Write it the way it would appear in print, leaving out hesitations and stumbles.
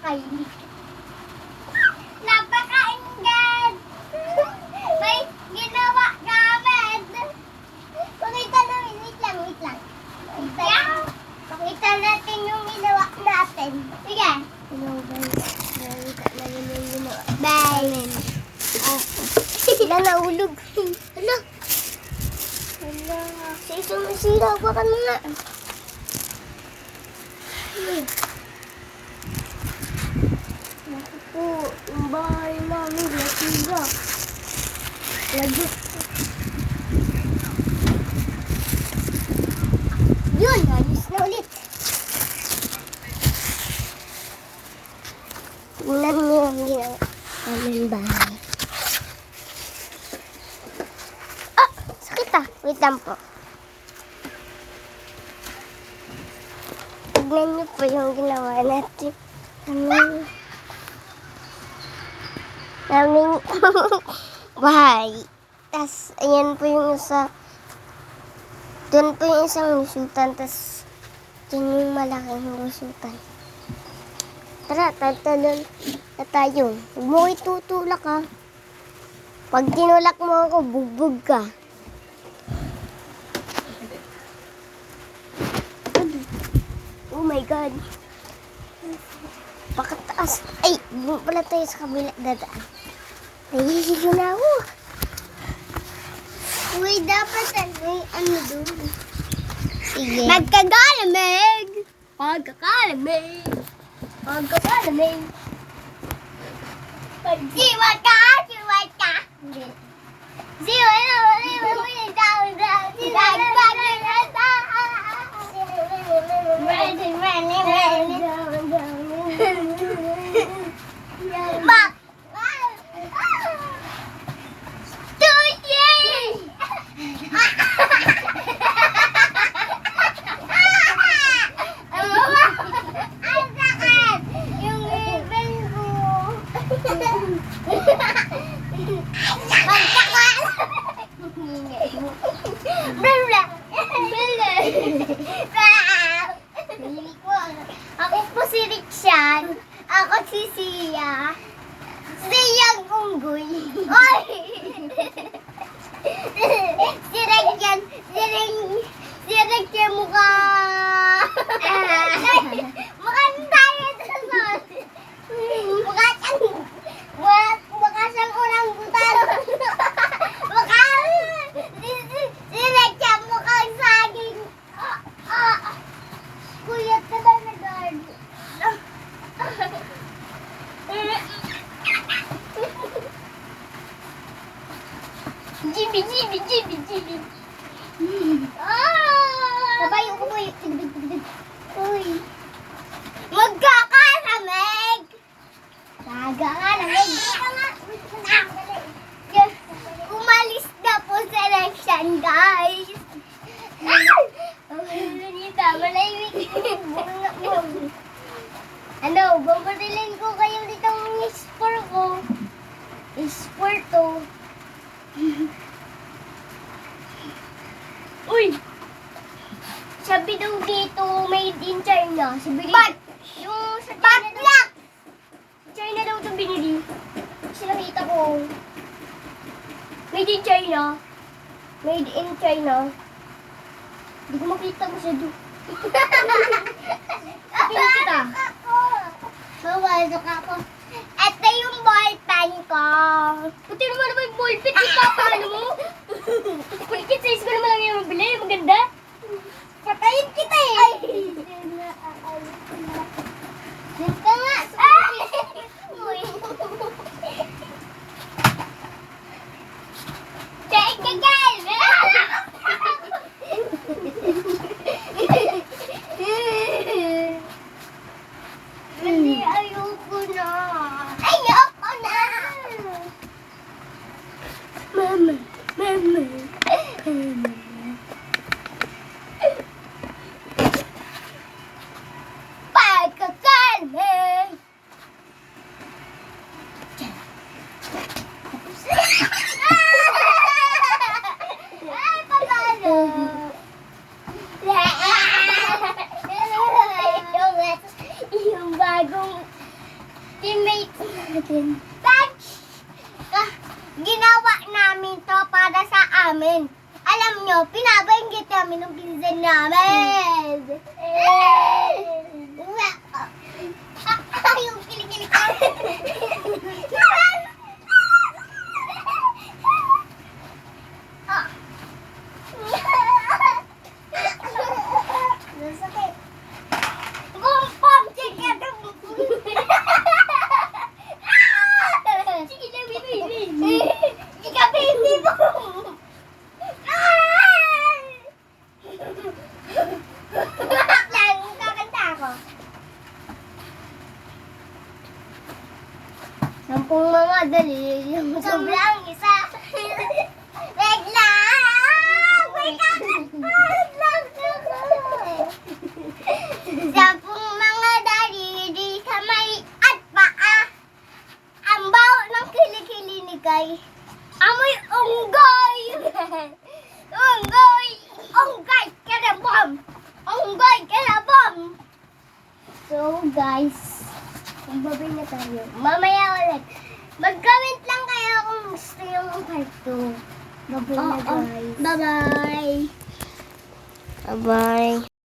napakainit. Napakainit! May ginawa namin. Pakita namin. Wait lang. Pakita natin yung ginawa natin. Sige. Bye. Wala nahulog. Hala. Sa isang masira. Hawakan mo nga. Naku po, yung bahay namin, nasira. Lagot. Yun, ayos na ulit. Tingnan niyo ang ginawa namin bahay. Ah! Sakit ah! Wait lang po. Tignan niyo po yung ginawa natin. Naming bahay. Tas, ayan po yung isa. Doon po yung isang lusutan. Tas, yun yung malaking lusutan. Tara, tatalon na tayo. Huwag mo itutulak ha. Pag tinulak mo ako, bugbog ka. Oh my God. Pakataas. Ay, doon pala tayo sa kabila dadaan. Nahihigo na ako. Uy, dapat may ano doon. Sige. Magkagalamig. Magkagalamig. Siwa ka. Bak! Ako po si Rikshan. Ako si Sia. Siyang unggoy. Oy! Si Rikshan. Si Rikshan mukha. Mukhang tayo doon. Mukha siyang oranggutan. Si Rikshan mukhang saging. Kuya ka na nag-guard. Jimmy. Tabayo ko po yung... Uy. Magkakalamig! Umalis na po sa election, guys. Ano, babarilin ko kayo dito ng sport ko. Sport to. Uy! Sabi daw dito, made in China. Sabi yung sa China daw. China daw ito binili. Kasi nakita ko. Made in China. Made in China. Hindi ko makita mo siya doon. Tingnan kita. Mawalok ako. Ito yung ballpen ko. Buti naman yung ballpen. Paano mo? Kulikit size ko naman lang yung mabili. Maganda. Patayin kita eh. Ay! Diyan ka nga. Uy. Kain ka guys. Hindi, ayoko na. Mama. natin. Ginawa namin to para sa amin. Alam nyo, pinabanggit namin ng pinsan namin. Yung kilig-kilig ko. Nasakit. Pom-pom! Sige na, baby! Sige, baby mo! Lang, kakanta ako. 10 mga dali, yung sobrang isa. Wait lang! Wait lang! Wait lang! 10 mga dali, di kamay at paa. Ang baho ng kilikili ni Kay. Amoy unggoy! Unggoy! Unggoy! Karabom! Unggoy! Karabom! So guys, magbabay na tayo. Mamaya ulit. Mag-comment lang kayo kung gusto yung part 2. Babay na guys. Bye-bye! Bye-bye!